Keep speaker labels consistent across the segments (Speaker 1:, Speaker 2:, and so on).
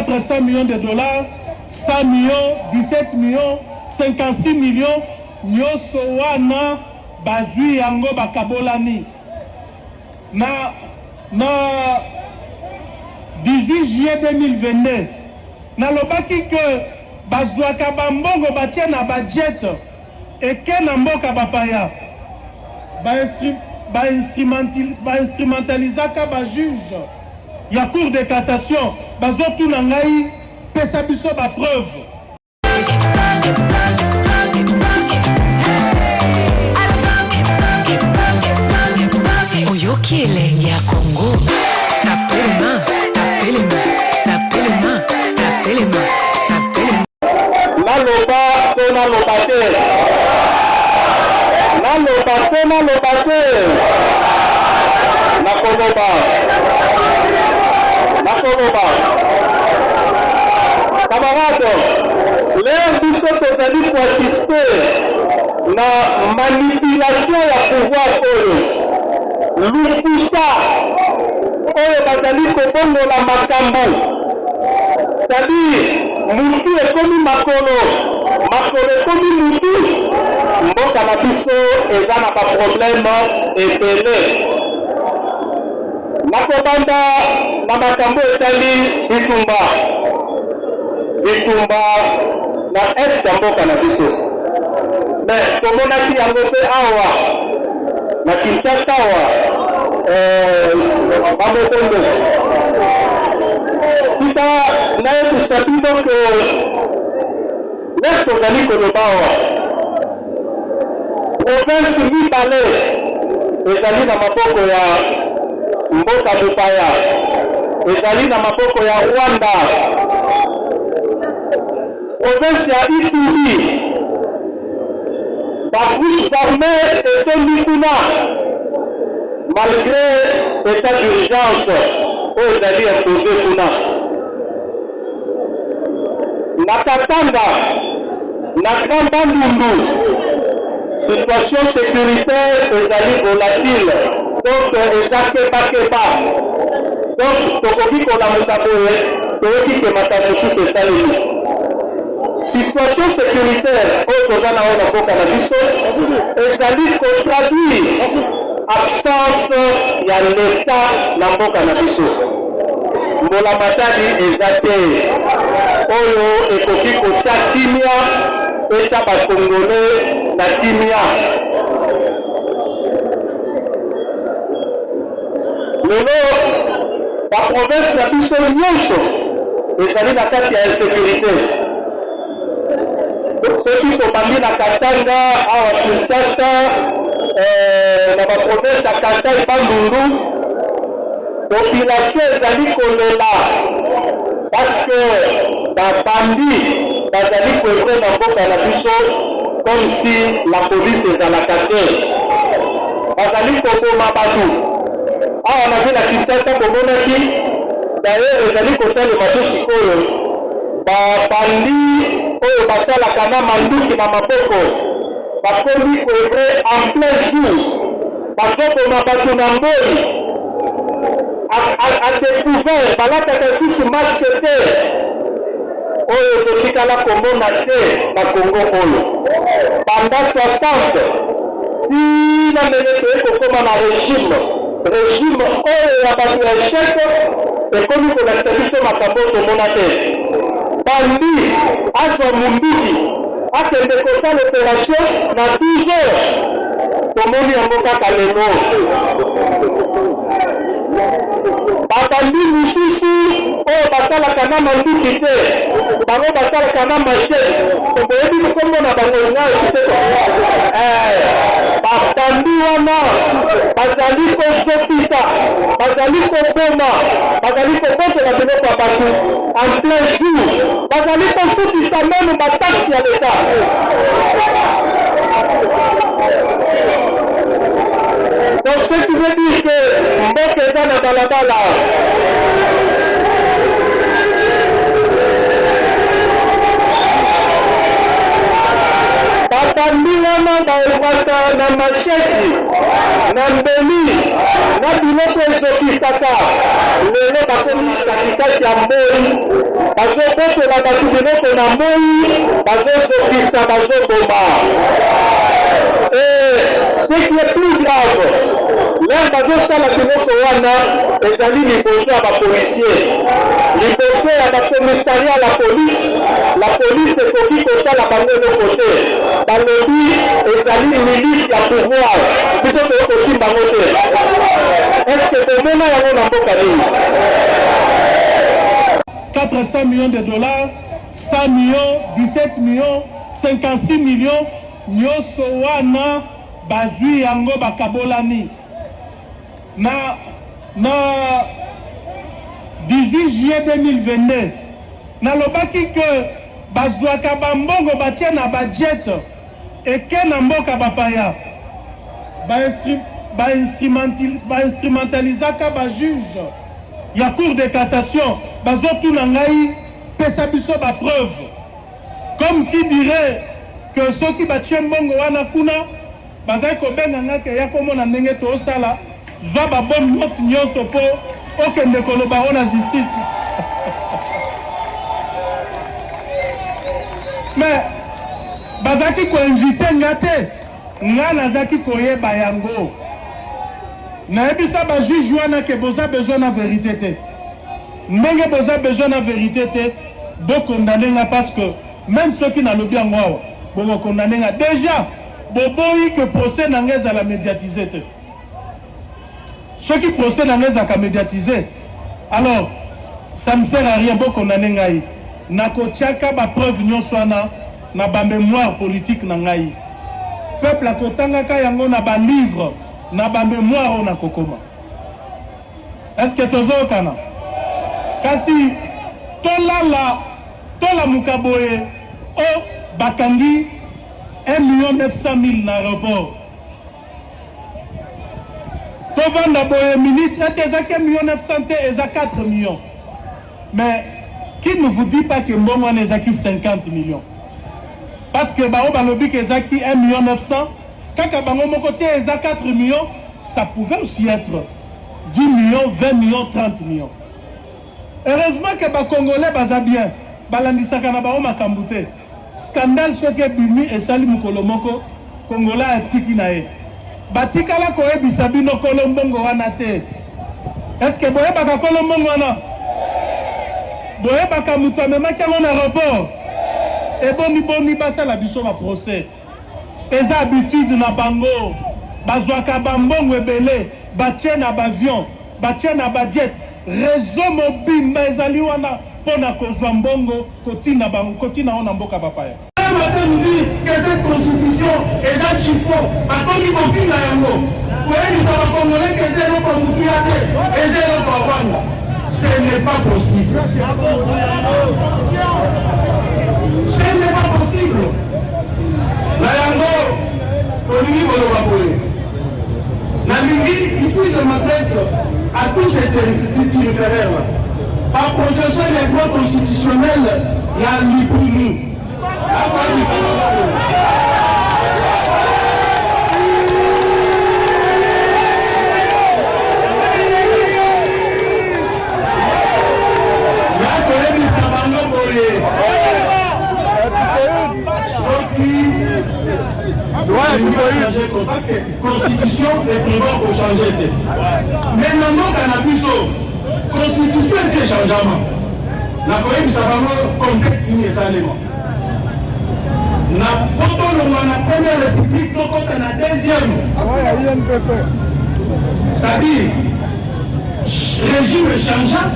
Speaker 1: 400 millions de dollars, 100 millions, 17 millions, 56 millions, nyonso wana bazui yango bakabolani. Na 18 juillet 2022, na lobaki que bazwaka bambongo batia na budget eke na mboka bapaya. Instrumentalisaka ba juge ya cour de cassation bazotuna ngai pesa biso ba preuve.
Speaker 2: Oyoki elenge ya Congo tapelema
Speaker 1: naloba to naloba te nakoloba camarade, l'air biso tozali koassiste na manipulation ya pouvoir oyo lukuta oyo bazali kobongola makambo, c'est-à-dire mutu ekomi makolo ekomi mutu, mboka na biso eza na baproblème ebele. Nakobanda na makambo etali bitumba na est ya mboka na biso, mais tomonaki yango mpe awa na Kinshasa awa bamokondo tika nayebisa bino ke lesi tozali koloba awa province mibale ezali na maboko ya mboka mopaya, ezali na maboko ya Rwanda. Province ya Ituri bagroupes armés etondi kuna malgré état d'urgence oyo ezali imposé kuna. Na Katanga, na Grand Bandundu, situation sécuritaire ezali volatile, donc eza keba. Donc tokoki kolamuka boye toyoki ke makambo mosusu esalemi. Situation sécuritaire oyo toza na oyo na mboka na biso ezali kotraduire absence ya leta na mboka na biso. Mbola matadi eza te oyo ekoki kotia kimia eta bakongole na kimia. Lelo baprovince na biso nyonso ezali na kati ya insécurité. Soki tobandi na Katanga awa Kinshasa na baprovince ya Kasai Bandundu, population ezali kolela parce que babandi bazali koevre na mboka na biso comme si la police ezalaka te, bazali koboma bato. Awa na ville ya Kinshasa komonaki d'ailleurs ezali kosalema te sikoyo babandi oyo basalaka na manduki na maboko bakomi koevre en plein jour, bazoboma bato na ngoli a découvert balataka lisusu masque te oyo totikala komona te na Congo oyo pendant 60 tina ndenge toye kokoma na régime oyo ya bato ya échec ekomi kolakisa biso makambo tomona te. Bandi azwa munduki akende kosala opération na 12 heures tomoni yango kaka lelo. Babandi misusu oyo basalaka na manduki te, bango basalaka na machete, tokoyebi kombo na bango nyonso te. Babandi wana bazali kozopisa, bazali koboma, bazali kobotela biloko ya bato en plein jour, bazali kosutisa meme bataxi ya leta. Donc ce qui veut dire que mboka eza na balabala. Babandi wana baezaka na macheti na mbeli na biloko ezokisaka lelo bakomi katikati ya mbeli bazobotola bato biloko na moi, bazozokisa, bazoboma. Et ce qui est plus grave, l'un bazosala biloko wana ezali liboso ya bapolisier, liboso ya bakomisaria la police ekoki kosala bango eloko te, balobi ezali milice ya pouvoir, biso toyo kosimba ngo te. Est-ce que tomona yango na mboka nini?
Speaker 3: 400 millions de dollars, 100 millions, 17 millions, 56 millions, nyonso wana bazwi yango bakabolani. Na 18 juillet 2022, nalobaki que bazwaka bambongo batie na budget eke na mboka bapaya. Ba-instrumentalisaka bajuge ya cour de cassation bazotuna ngai pesa biso ba preuve, comme qui dirait que ceux qui batie mbongo wana kuna bazali kobenga ngake ya komona ndenge tosala zwa ba bonne note nyonso po okende koloba ona justice. Mais bazaki ko inviter ngate nga nazaki koyeba yango. Naebisa ba juge wana ke boza besoin na vérité te. Ndenge boza besoin na vérité te, bo condamner nga parce que même ceux qui n'alobi yango awa, bo condamner nga déjà boboyi que procès nanga za la médiatiser te. Ceux qui procès nanga za ka médiatiser. Alors ça ne sert à rien bo condamner ngai. Nakotiaka ba preuve nyonso wana na ba mémoire politique na ngai. Peuple akotangaka yango na ba livre, na ba mémoire on a kokoma. Est-ce que tozokana? Kasi tola mukaboye o bakangi 1 900 000 na aéroport. Tovanda boye minute ezaki 1 900 000 te eza 4 millions. Mais qui ne vous dit pas que mbongo wana ezaki 50 millions? Parce que bao balobi que ezaki 1 900 000, kaka bango moko te eza 4 millions, ça pouvait aussi être 10 millions, 20 millions, 30 millions. Heureusement que les Congolais baza bien, balandisaka na bao makambu te. Scandale soki bimi et sali mukolo moko, Congolais atiki na ye. Batikala koyebisa bino kolombongo wana te. Est-ce que boyebaka kolombongo wana? Boyebaka mutu amemaki yango na aéroport. Eboni basala biso ba procès. Eza habitude na bango. Bazwaka bambongo ebele, batie na bavion, batie na bajet. Réseau mobile ezali wana pona kozwa mbongo kotina ona mboka bapaya. Nous dit que cette constitution est un chiffon, à quoi il confie la yango. Pour elle, ça va congolais que j'ai le communicate et j'ai le pavane. Ce n'est pas possible. Ce n'est pas possible. La yango, Polini Bolobaboye. La Libye, ici je m'adresse à tous ces titulaires. Par profession des droits constitutionnels, la Libye. Parce que la constitution est prévoir pour changer. Mais non, non, cannabis, la constitution est changement. La Corée, ça va complexe, mais ça l'élément. Na première république, na deuxième. C'est-à-dire, régime changeant.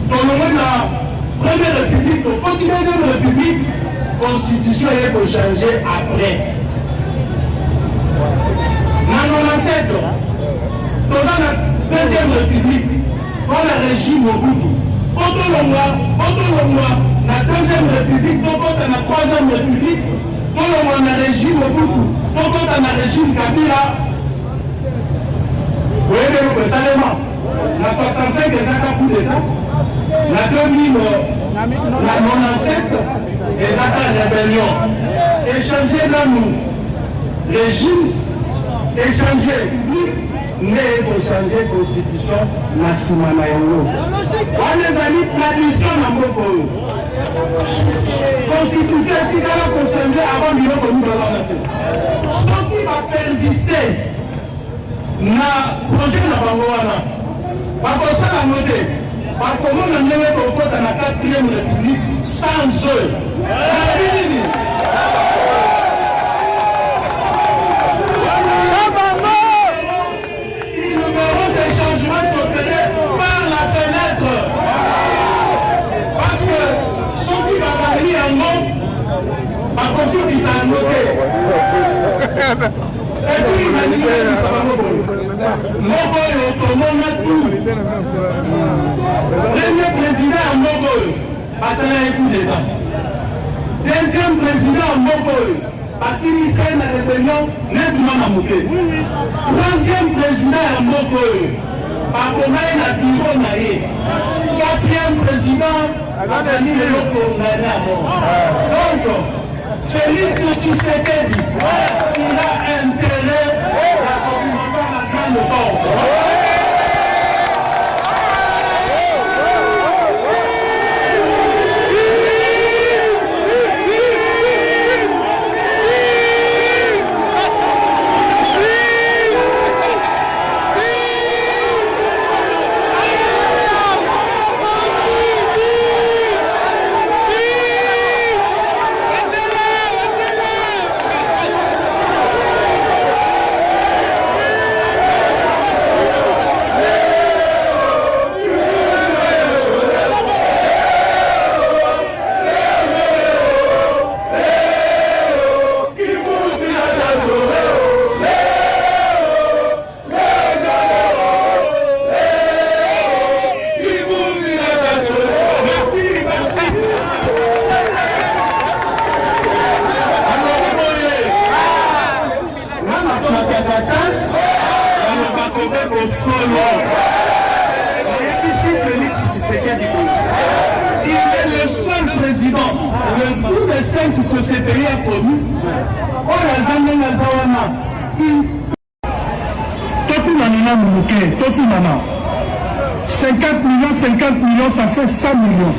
Speaker 3: Dans la première république, au deuxième république, constitution est pour changer après. Dans la deuxième république, dans le régime Mobutu, la deuxième république, dans la troisième république, dans le régime Mobutu, dans le régime Kabila, vous voyez le salement. La 65 des accords coup d'État, la 2000, la 97 des accords rébellion. Échanger dans nous, régime, échanger public, mais pour changer la constitution, la simana yango. On les a mis tradition dans Constitution etikala kochange avant biloko mibala te. Soki bapersiste na projet na bango wana bakosala ngo te bakomona ndenge kokota na 4e république sans eux. Nini ces changements s'opérer par la fenêtre. Parce que ceux qui vont parler en nom, par contre, ils sont notés. Et puis, il m'a dit que ça va nous. Mogol, on a tout. Premier président en Mogol, parce qu'il a un coup d'état. Deuxième président en Mogol, à qui il s'est la rébellion, nettement à monter. Troisième président en Mogol, par comment il a bureau naïe. Quatrième président, à Zani le loco naïe à mort. Donc, Félix Tshisekedi, il a intérêt à communiquer la grande porte. Il est le seul président de tous les 5 que ce pays a connu. Tout 50 millions, ça fait 100 millions.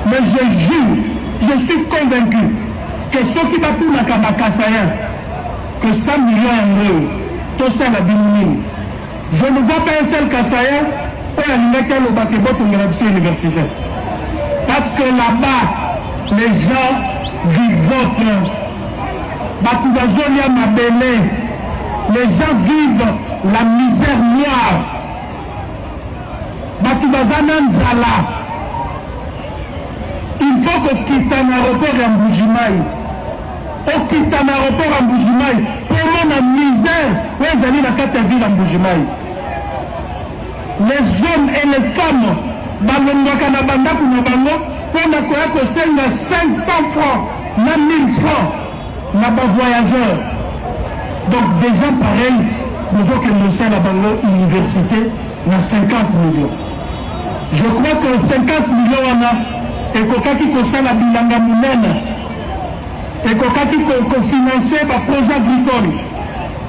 Speaker 3: Mais je jure, je suis convaincu que ceux qui battent la Kabakasaïen, que 100 millions d'euros, tout ça la diminué. Je ne vois pas un seul Kassaïen pour lequel au Bakebo pour une universitaire. Parce que là-bas, les gens vivent les gens vivent la misère noire. Il faut qu'on quitte un aéroport en Boujimaï. On quitte un aéroport en Boujimaï. Pour la misère, les amis, la carte ville en Boujimaï. Les hommes et les femmes, pour 500 francs, 1000 francs, là-bas voyageurs. Donc des gens pareils, nous avons commencé à la université, dans 50 millions. Je crois que 50 millions, on a, et qui concerne la bilanga mounene, et qui financer par projet agricole,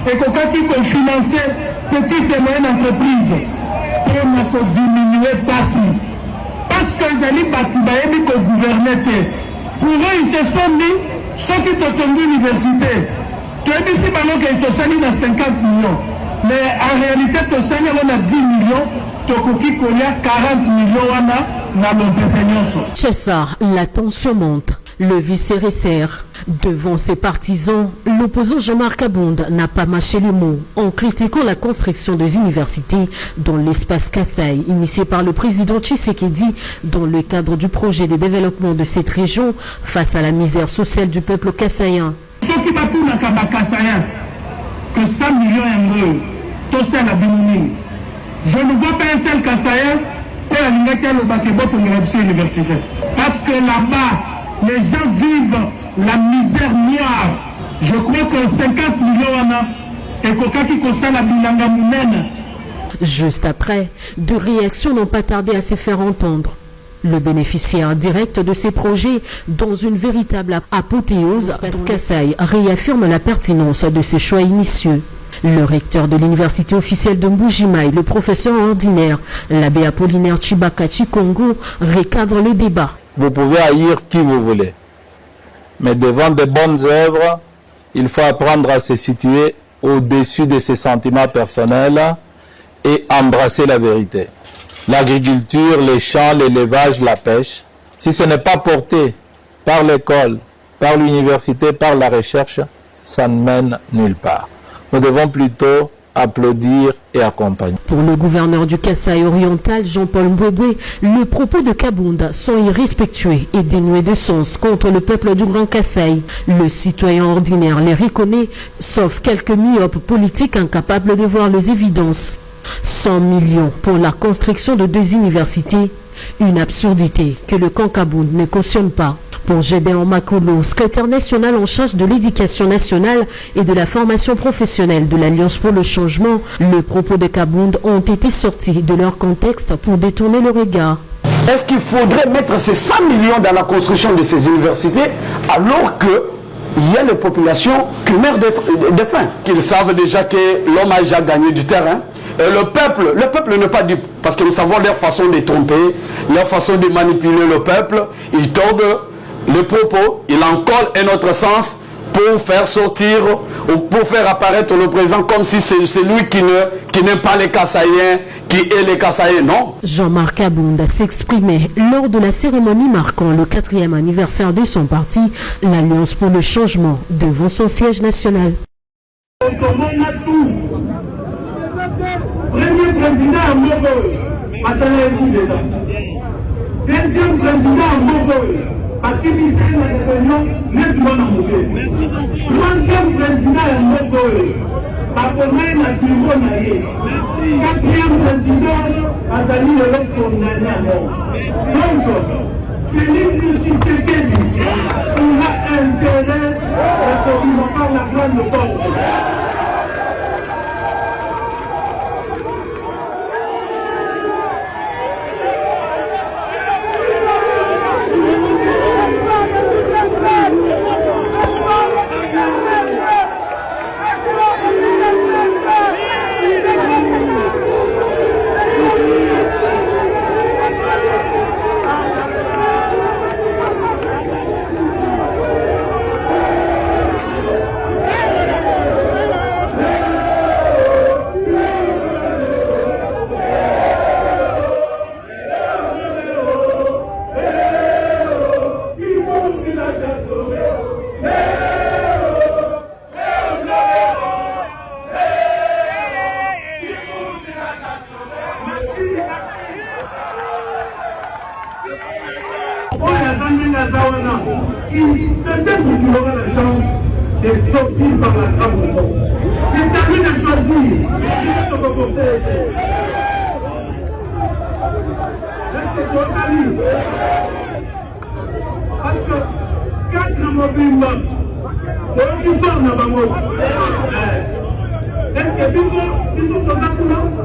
Speaker 3: et qui financer petites et moyennes entreprises pour diminuer passi. Parce que les alliés battus gouverner. Pour eux, ils se sont mis, ceux qui ont tenu l'université, que ici, maintenant, qu'ils ont sali dans 50 millions. Mais en réalité, on a 10 millions, il y a 40 millions dans l'entrepreneur.
Speaker 4: Chessar, la tension monte. Le vice resserre. Devant ses partisans, l'opposant Jean-Marc Abonde n'a pas mâché les mots en critiquant la construction des universités dans l'espace Kasaï, initié par le président Tshisekedi dans le cadre du projet de développement de cette région face à la misère sociale du peuple kassaïen.
Speaker 3: Ceux qui battent dans le Kassaïen, que 100 millions d'euros, tout ça la diminué. Je ne vois pas un seul Kassaïen pour l'université. Parce que là-bas, les gens vivent la misère noire. Je crois que 50 millions et qui concerne la bilanga mounene.
Speaker 4: Juste après, deux réactions n'ont pas tardé à se faire entendre. Le bénéficiaire direct de ces projets, dans une véritable apothéose, Kasaï réaffirme la pertinence de ces choix initiaux. Le recteur de l'université officielle de Mbujimaï, le professeur ordinaire, l'abbé Apollinaire Chibaka Chikongo, recadre le débat.
Speaker 5: Vous pouvez haïr qui vous voulez, mais devant de bonnes œuvres, il faut apprendre à se situer au-dessus de ses sentiments personnels et embrasser la vérité. L'agriculture, les champs, l'élevage, la pêche, si ce n'est pas porté par l'école, par l'université, par la recherche, ça ne mène nulle part. Nous devons plutôt applaudir et accompagner.
Speaker 4: Pour le gouverneur du Kasaï oriental, Jean-Paul Mbwebwe, le propos de Kabunda sont irrespectueux et dénués de sens contre le peuple du Grand Kasaï. Le citoyen ordinaire les reconnaît, sauf quelques myopes politiques incapables de voir les évidences. 100 millions pour la construction de 2 universités, une absurdité que le camp Kabound ne cautionne pas. Pour Gédéon Makolo, secrétaire national en charge de l'éducation nationale et de la formation professionnelle de l'Alliance pour le changement, les propos de Kabound ont été sortis de leur contexte pour détourner le regard.
Speaker 6: Est-ce qu'il faudrait mettre ces 100 millions dans la construction de ces universités alors qu'il y a les populations qui meurent de faim? Qu'ils savent déjà que l'homme a déjà gagné du terrain. Et le peuple n'est pas dupe, parce que nous savons leur façon de tromper, leur façon de manipuler le peuple. Ils tordent le propos, ils en collent un autre sens pour faire sortir ou pour faire apparaître le président comme si c'est lui qui n'aime pas les Kasaïens, qui est les Kasaïens, non?
Speaker 4: Jean-Marc Kabunda s'exprimait lors de la cérémonie marquant le 4e anniversaire de son parti, l'Alliance pour le changement, devant son siège national.
Speaker 3: Premier président à Mogoy, deuxième président à Mogoy, troisième président à Mogoy, quatrième président a sali le condamné à mort. Donc, Félix Tshisekedi, on a intérêt à communiquer la grande porte. Peut-être qu'il aura la chance de sortir par la grande porte. C'est à lui de choisir. Parce que 4 mobiles, ils sont dans le monde. Est-ce que ils sont dans le monde?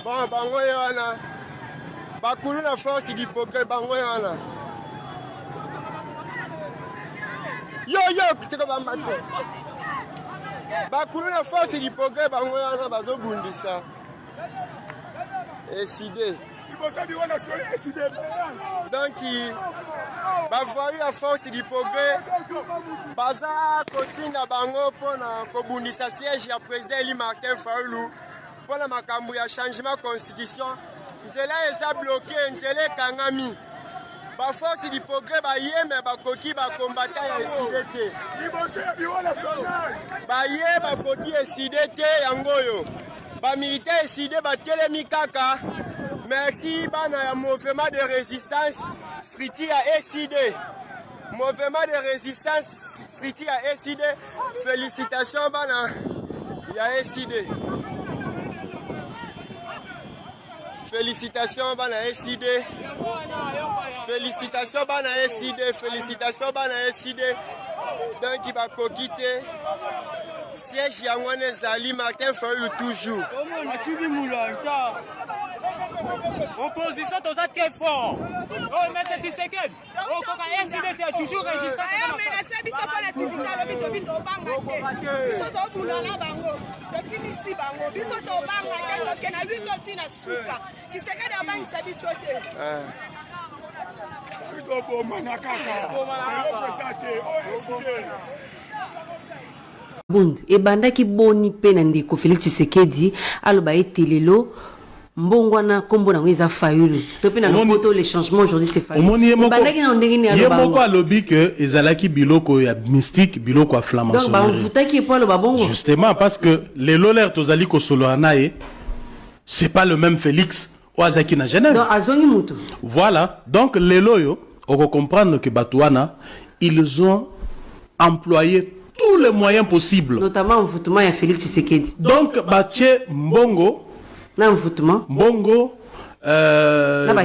Speaker 7: Bon, bango yana bakulu na force du progrès bango yana yo kitoko bambato bakulu na force du progrès bango yana bazobundisa décidé donc bavoyi la force du progrès baza kotinda bango mpona kobundisa siège ya président Eli Martin Fayulu mpona makambo ya changement constitution nzela eza bloqué nzela ekangami baforce du progrès bayeme bakoki bakombata ya eside te baye bakoki eside te yango oyo bamilitaire eside batelemi kaka. Merci bana ya mouvement de résistance striti ya SID. Mouvement de résistance striti ya SID. Félicitations bana ya SID. Félicitations bana SID. Félicitations bana SID. Félicitations bana SID. Donc il va quitter. Siège ya ngone zali Martin Fayulu toujours.
Speaker 8: Opposition, tout ça très fort. Oh, mais c'est 10 secondes. Oh, quand il y a toujours résistant. Mais la seule biso pour la tivita, le bito banga. Biso to bulala bango. Depuis ici bango. Biso to banga kendo kena lui to tina suka. Qui se kade abani sa biso te.
Speaker 9: Bito boma na kaka.
Speaker 10: Bund ebandaki boni pe na ndeko Félix Tshisekedi aloba etelelo mbongwana kombo na ngeza Fayulu to pe na lopoto les changements aujourd'hui c'est Fayulu ebandaki na ndenge ni aloba
Speaker 3: yemoko alobi que ezalaki biloko ya mystique biloko ya flamation
Speaker 10: donc ba mvutaki po aloba bongo
Speaker 3: justement parce que les lolers tozali ko solo anaye c'est pas le même Félix oazaki na Genève
Speaker 10: donc azongi mutu
Speaker 3: voilà donc les loyo on peut comprendre que Batouana ils ont employé tous les moyens possibles.
Speaker 10: Notamment en foutement, il y a Félix Tshisekedi.
Speaker 3: Donc, Baché Mbongo, Mbongo,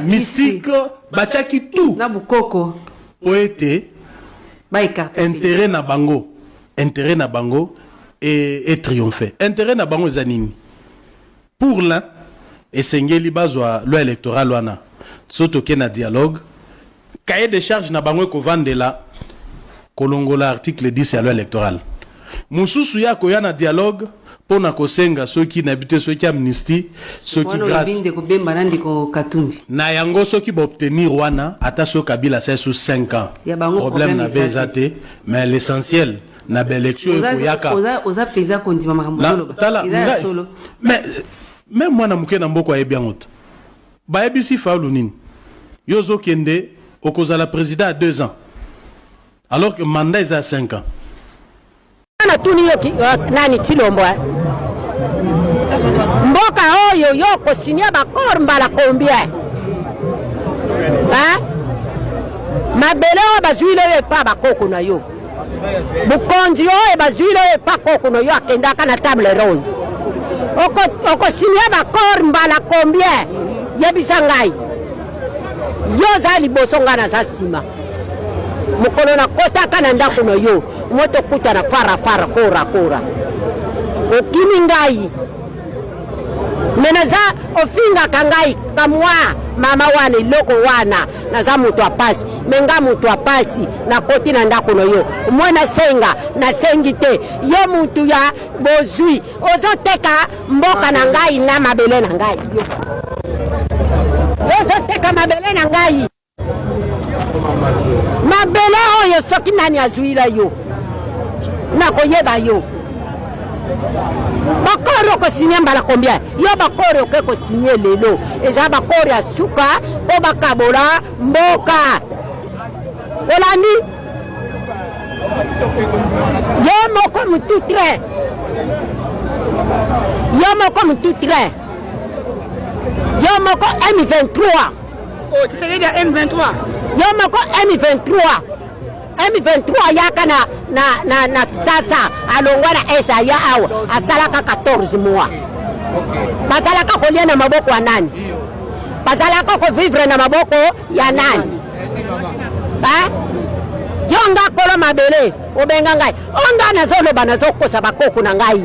Speaker 3: mystique, Bachaki tout.
Speaker 10: Nabukoko.
Speaker 3: Poété, intérêt na bango. Intérêt na bango et triompher. Intérêt na bango zanini. Pour l'un, et Sengeli Bazwa, loi électorale, wana. Soto na dialogue. Cahier de charge na bango ko vandela. Kolongola article 10 à loi électorale. Mususu ya ko yana dialogue pour na kosenga ceux qui n'habitent ceux qui amnistie ceux qui grâce na yango ceux qui va obtenir wana ata so Kabila c'est sous 5 ans. Problème na bezate mais l'essentiel na élection yaka.
Speaker 10: Oza pesa kondima makambo solo.
Speaker 3: Mais même moi na muke na mboko ayebi ngoto. Ba ebisi Fayulu nini. Yozo kende okozala président à 2 ans. Alors que le mandat est à 5 ans.
Speaker 11: Nani Chilombo mboka oyo yoko sinya bakor mbala combien mabele o bazwile pa bakoko na yo bukonzi o bazwile pa koko na yo akenda kana table ronde oko sinya bakor mbala combien yebisa ngai yo zali bosonga za sima mukolo na kota kana ndako na yo moto kuta na fara kora okimi ngai menaza ofinga kangai kamwa mama wane loko wana naza mutu apasi menga mutu apasi na koti na ndako na yo mwana senga na sengite yo mutu ya bozui ozoteka mboka na ngai na mabele na ngai ozoteka mabele na ngai mabele oyo soki nani azuila yo nakoyeba yo bakoro ko signer mbala combien yo bakoro ko signer lelo eza bakoro ya suka po bakabola mboka olandi yo moko mutu tre yo moko M23 oh tu fais de M23 yo moko M23 yaka na sasa alongwa na esa ya awa asalaka 14 mois basalaka kolia na maboko ya nani basalaka ko vivre na maboko ya nani yonga kolo mabele obenga ngai onga nazoloba nazokosa bakoko na ngai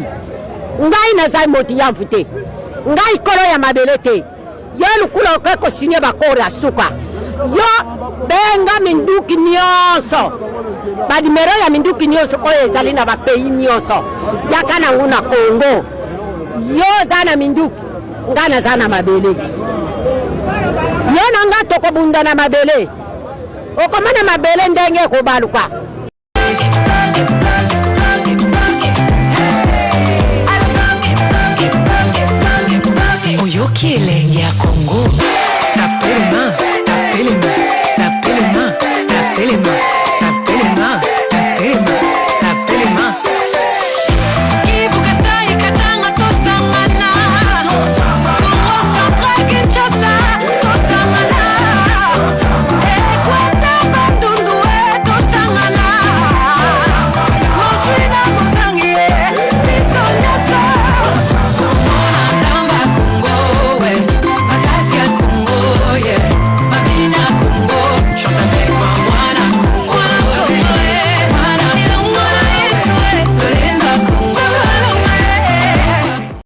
Speaker 11: nazai moti ya mfute ngai kolo ya mabele te yo lukula ko sinye bakoro ya suka yo benga minduki nyonso badimero ya minduki nyonso oyo ezali na bapeyi nyonso yaka na nguna Kongo yo zana minduki ngana zana mabele yo nanga tokobunda na mabele okomana mabele ndenge kobaluka